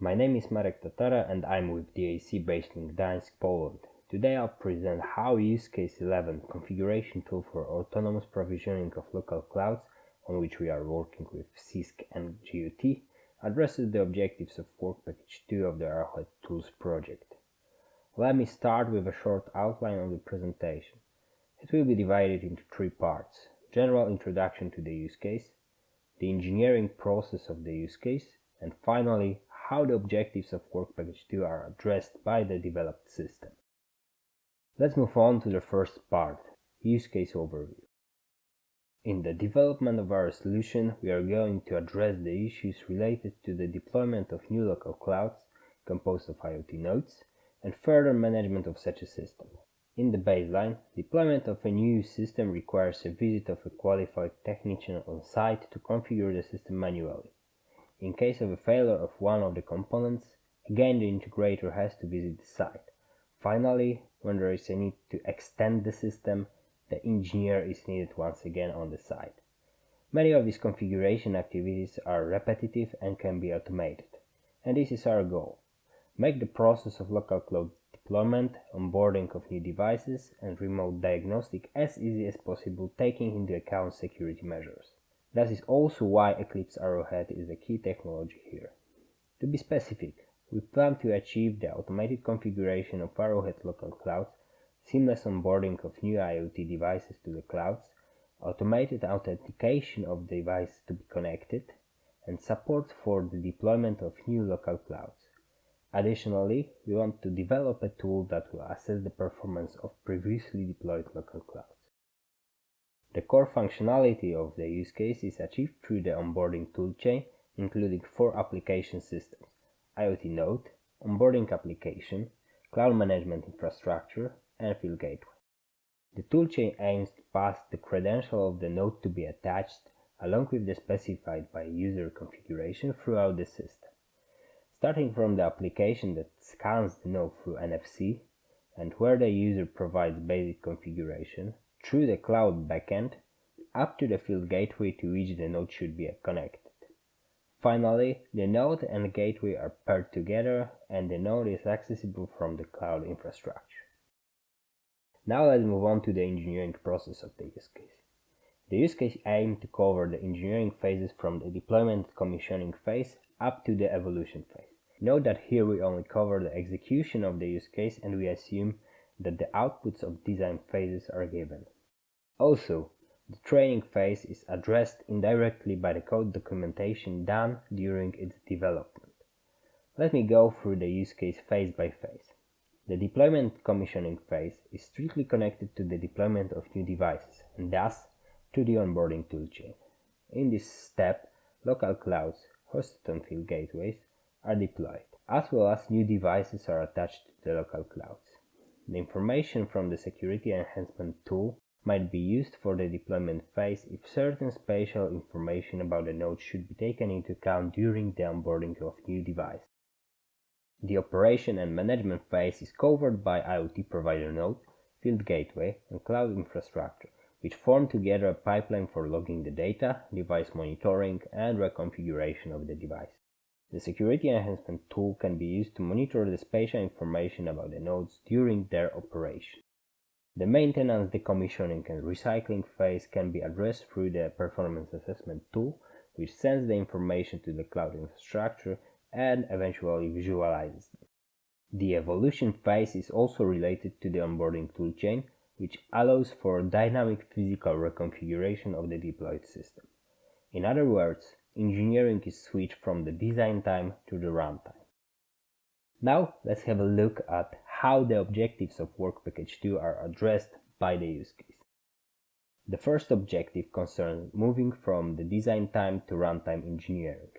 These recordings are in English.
My name is Marek Tatara and I'm with DAC based in Gdańsk, Poland. Today I'll present how Use Case 11 configuration tool for autonomous provisioning of local clouds, on which we are working with CISC and GUT, addresses the objectives of Work Package 2 of the Arrowhead Tools project. Let me start with a short outline of the presentation. It will be divided into three parts: general introduction to the use case, the engineering process of the use case, and finally, how the objectives of Work Package 2 are addressed by the developed system. Let's move on to the first part, use case overview. In the development of our solution, we are going to address the issues related to the deployment of new local clouds composed of IoT nodes and further management of such a system. In the baseline, deployment of a new system requires a visit of a qualified technician on site to configure the system manually. In case of a failure of one of the components, again the integrator has to visit the site. Finally, when there is a need to extend the system, the engineer is needed once again on the site. Many of these configuration activities are repetitive and can be automated, and this is our goal. Make the process of local cloud deployment, onboarding of new devices, and remote diagnostic as easy as possible, taking into account security measures. That is also why Eclipse Arrowhead is a key technology here. To be specific, we plan to achieve the automated configuration of Arrowhead local clouds, seamless onboarding of new IoT devices to the clouds, automated authentication of the device to be connected, and support for the deployment of new local clouds. Additionally, we want to develop a tool that will assess the performance of previously deployed local clouds. The core functionality of the use case is achieved through the onboarding toolchain, including 4 application systems: IoT node, onboarding application, cloud management infrastructure, and field gateway. The toolchain aims to pass the credential of the node to be attached, along with the specified by user configuration throughout the system. Starting from the application that scans the node through NFC, and where the user provides basic configuration, through the cloud backend, up to the field gateway to which the node should be connected. Finally, the node and the gateway are paired together and the node is accessible from the cloud infrastructure. Now let's move on to the engineering process of the use case. The use case aims to cover the engineering phases from the deployment commissioning phase up to the evolution phase. Note that here we only cover the execution of the use case and we assume that the outputs of design phases are given. Also, the training phase is addressed indirectly by the code documentation done during its development. Let me go through the use case phase by phase. The deployment commissioning phase is strictly connected to the deployment of new devices and thus to the onboarding toolchain. In this step, local clouds hosted on field gateways are deployed, as well as new devices are attached to the local clouds. The information from the security enhancement tool might be used for the deployment phase if certain spatial information about the node should be taken into account during the onboarding of new device. The operation and management phase is covered by IoT provider node, field gateway, and cloud infrastructure, which form together a pipeline for logging the data, device monitoring, and reconfiguration of the device. The security enhancement tool can be used to monitor the spatial information about the nodes during their operation. The maintenance, decommissioning, and recycling phase can be addressed through the performance assessment tool, which sends the information to the cloud infrastructure and eventually visualizes them. The evolution phase is also related to the onboarding toolchain, which allows for dynamic physical reconfiguration of the deployed system. In other words, engineering is switched from the design time to the runtime. Now let's have a look at how the objectives of Work Package 2 are addressed by the use case. The first objective concerns moving from the design time to runtime engineering.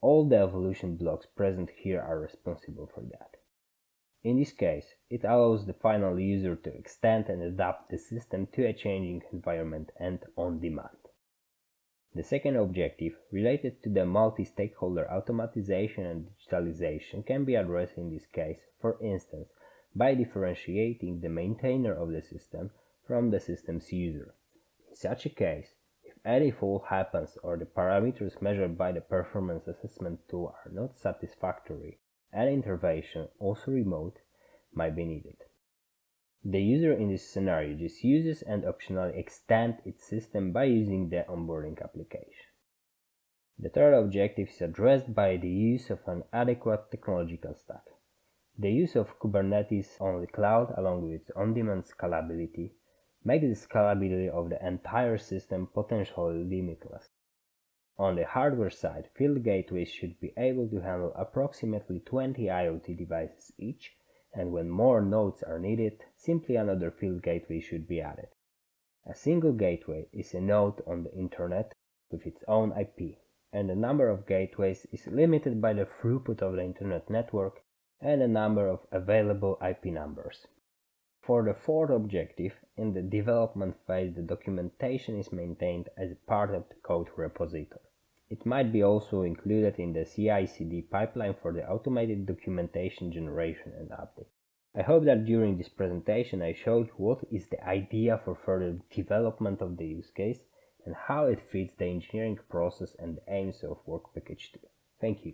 All the evolution blocks present here are responsible for that. In this case, it allows the final user to extend and adapt the system to a changing environment and on demand. The second objective, related to the multi-stakeholder automatization and digitalization, can be addressed in this case, for instance, by differentiating the maintainer of the system from the system's user. In such a case, if any fault happens or the parameters measured by the performance assessment tool are not satisfactory, an intervention, also remote, might be needed. The user in this scenario just uses and optionally extends its system by using the onboarding application. The third objective is addressed by the use of an adequate technological stack. The use of Kubernetes on the cloud along with on-demand scalability makes the scalability of the entire system potentially limitless. On the hardware side, field gateways should be able to handle approximately 20 IoT devices each, and when more nodes are needed, simply another field gateway should be added. A single gateway is a node on the internet with its own IP, and the number of gateways is limited by the throughput of the internet network and the number of available IP numbers. For the fourth objective, in the development phase the documentation is maintained as part of the code repository. It might be also included in the CI/CD pipeline for the automated documentation generation and update. I hope that during this presentation I showed what is the idea for further development of the use case and how it fits the engineering process and the aims of Work Package 2. Thank you.